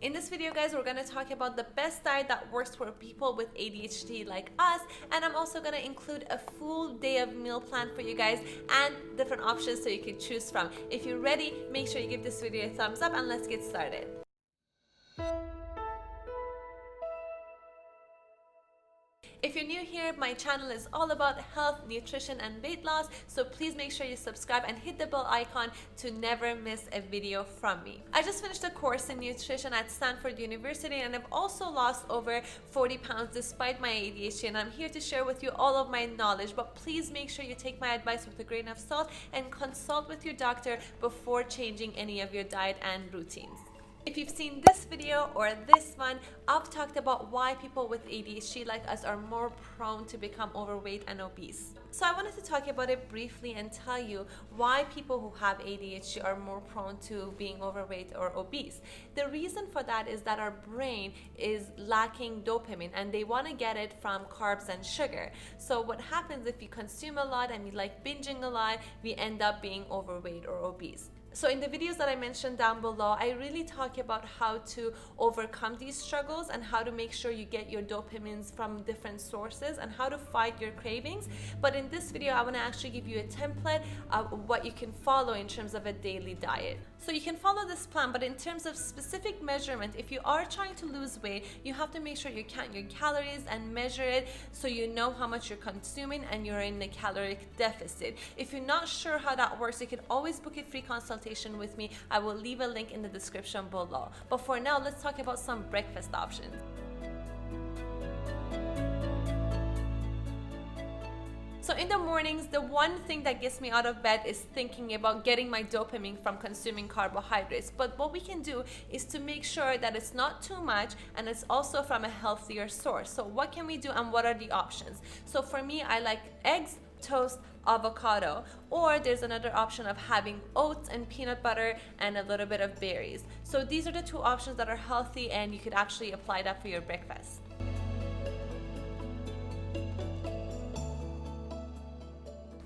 In this video, guys, we're going to talk about the best diet that works for people with ADHD like us, and I'm also going to include a full day of meal plan for you guys and different options so you can choose from. If you're ready, make sure you give this video a thumbs up and let's get started. If you're new here, my channel is all about health, nutrition, and weight loss, so please make sure you subscribe and hit the bell icon to never miss a video from me. I just finished a course in nutrition at Stanford University, and I've also lost over 40 pounds despite my ADHD, and I'm here to share with you all of my knowledge, but please make sure you take my advice with a grain of salt and consult with your doctor before changing any of your diet and routines. If you've seen this video or this one, I've talked about why people with ADHD like us are more prone to become overweight and obese. So I wanted to talk about it briefly and tell you why people who have ADHD are more prone to being overweight or obese. The reason for that is that our brain is lacking dopamine and they want to get it from carbs and sugar. So what happens if you consume a lot and we like binging a lot, we end up being overweight or obese. So in the videos that I mentioned down below, I really talk about how to overcome these struggles and how to make sure you get your dopamines from different sources and how to fight your cravings. But in this video, I want to actually give you a template of what you can follow in terms of a daily diet. So you can follow this plan, but in terms of specific measurement, if you are trying to lose weight, you have to make sure you count your calories and measure it so you know how much you're consuming and you're in a caloric deficit. If you're not sure how that works, you can always book a free consultation with me. I will leave a link in the description below. But for now, let's talk about some breakfast options. So in the mornings, the one thing that gets me out of bed is thinking about getting my dopamine from consuming carbohydrates. But what we can do is to make sure that it's not too much and it's also from a healthier source. So what can we do and what are the options? So for me, I like eggs, toast, avocado, or there's another option of having oats and peanut butter and a little bit of berries. So these are the two options that are healthy and you could actually apply that for your breakfast.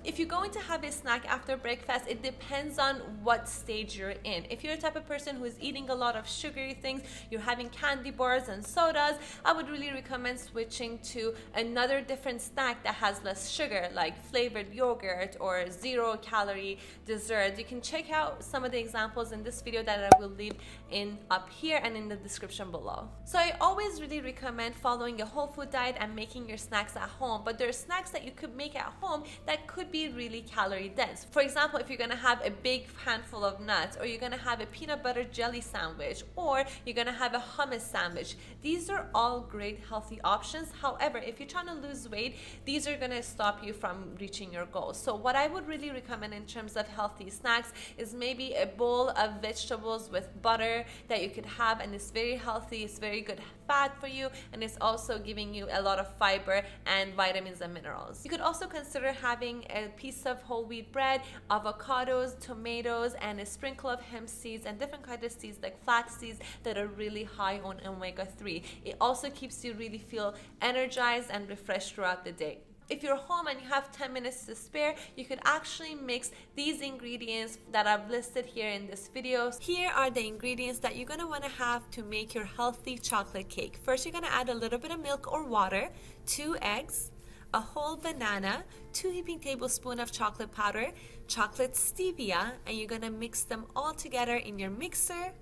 If you're going to have a snack after breakfast, it depends on what stage you're in. If you're the type of person who is eating a lot of sugary things, you're having candy bars and sodas, I would really recommend switching to another different snack that has less sugar, like flavored yogurt or 0-calorie dessert. You can check out some of the examples in this video that I will leave in up here and in the description below. So I always really recommend following a whole food diet and making your snacks at home, but there are snacks that you could make at home that could be really calorie dense. For example, if you're gonna have a big handful of nuts, or you're gonna have a peanut butter jelly sandwich, or you're gonna have a hummus sandwich, these are all great healthy options. However, if you're trying to lose weight, these are gonna stop you from reaching your goals. So what I would really recommend in terms of healthy snacks is maybe a bowl of vegetables with butter that you could have, and it's very healthy, it's very good fat for you, and it's also giving you a lot of fiber and vitamins and minerals. You could also consider having a piece of whole wheat bread, avocados, tomatoes, and a sprinkle of hemp seeds and different kinds of seeds like flax seeds that are really high on omega-3. It also keeps you really feel energized and refreshed throughout the day. If you're home and you have 10 minutes to spare, you could actually mix these ingredients that I've listed here in this video. Here are the ingredients that you're gonna wanna have to make your healthy chocolate cake. First, you're gonna add a little bit of milk or water, 2 eggs, a whole banana, 2 heaping tablespoons of chocolate powder, chocolate stevia, and you're gonna mix them all together in your mixer.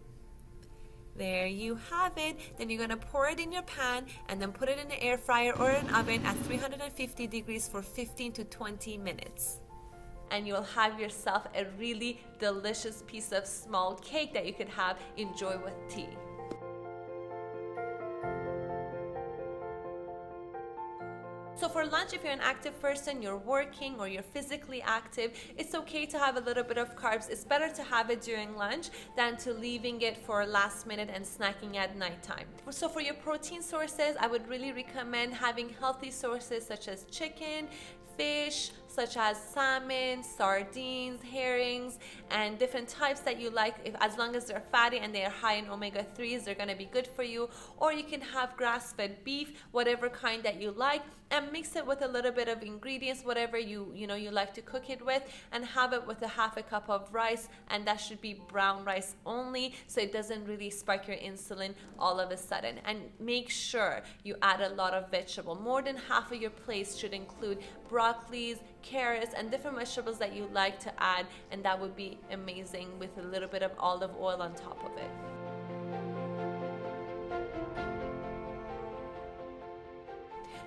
There you have it. Then you're gonna pour it in your pan and then put it in the air fryer or an oven at 350 degrees for 15 to 20 minutes. And you'll have yourself a really delicious piece of small cake that you could enjoy with tea. So for lunch, if you're an active person, you're working or you're physically active, it's okay to have a little bit of carbs. It's better to have it during lunch than to leaving it for last minute and snacking at nighttime. So for your protein sources, I would really recommend having healthy sources such as chicken, fish, such as salmon, sardines, herrings, and different types that you like. As long as they're fatty and they are high in omega-3s, they're going to be good for you. Or you can have grass-fed beef, whatever kind that you like, and mix it with a little bit of ingredients, whatever you like to cook it with, and have it with a half a cup of rice, and that should be brown rice only, so it doesn't really spike your insulin all of a sudden. And make sure you add a lot of vegetable. More than half of your plate should include broccolis, carrots, and different vegetables that you like to add, and that would be amazing with a little bit of olive oil on top of it.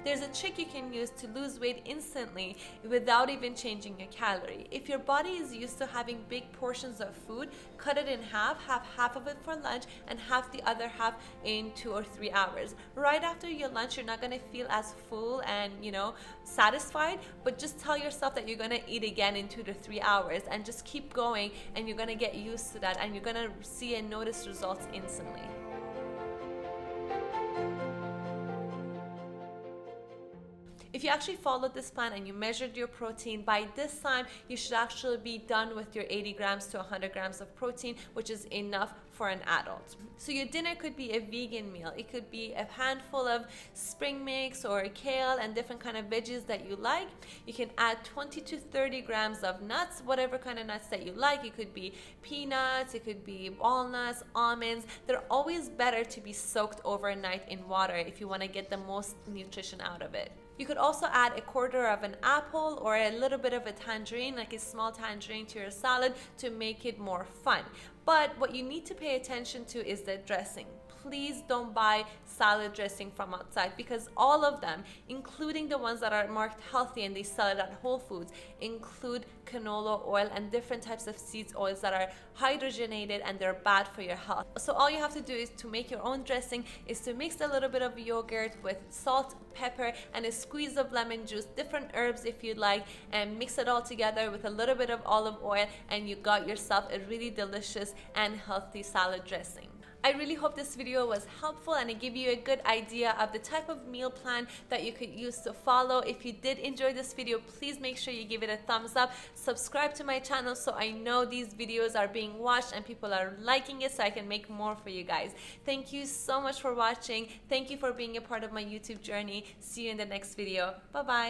There's a trick you can use to lose weight instantly without even changing your calorie. If your body is used to having big portions of food, cut it in half, have half of it for lunch and half the other half in 2 or 3 hours. Right after your lunch, you're not going to feel as full and satisfied, but just tell yourself that you're going to eat again in 2 to 3 hours, and just keep going, and you're going to get used to that, and you're going to see and notice results instantly. If you actually followed this plan and you measured your protein, by this time you should actually be done with your 80 grams to 100 grams of protein, which is enough for an adult. So your dinner could be a vegan meal. It could be a handful of spring mix or kale and different kind of veggies that you like. You can add 20 to 30 grams of nuts, whatever kind of nuts that you like. It could be peanuts, it could be walnuts, almonds. They're always better to be soaked overnight in water if you want to get the most nutrition out of it. You could also add a quarter of an apple or a little bit of a tangerine, like a small tangerine, to your salad to make it more fun. But what you need to pay attention to is the dressing. Please don't buy salad dressing from outside, because all of them, including the ones that are marked healthy and they sell it at Whole Foods, include canola oil and different types of seeds oils that are hydrogenated and they're bad for your health. So all you have to do is to make your own dressing is to mix a little bit of yogurt with salt, pepper, and a squeeze of lemon juice, different herbs if you'd like, and mix it all together with a little bit of olive oil, and you got yourself a really delicious and healthy salad dressing. I really hope this video was helpful and it gave you a good idea of the type of meal plan that you could use to follow. If you did enjoy this video, please make sure you give it a thumbs up. Subscribe to my channel so I know these videos are being watched and people are liking it, so I can make more for you guys. Thank you so much for watching. Thank you for being a part of my YouTube journey. See you in the next video. Bye-bye.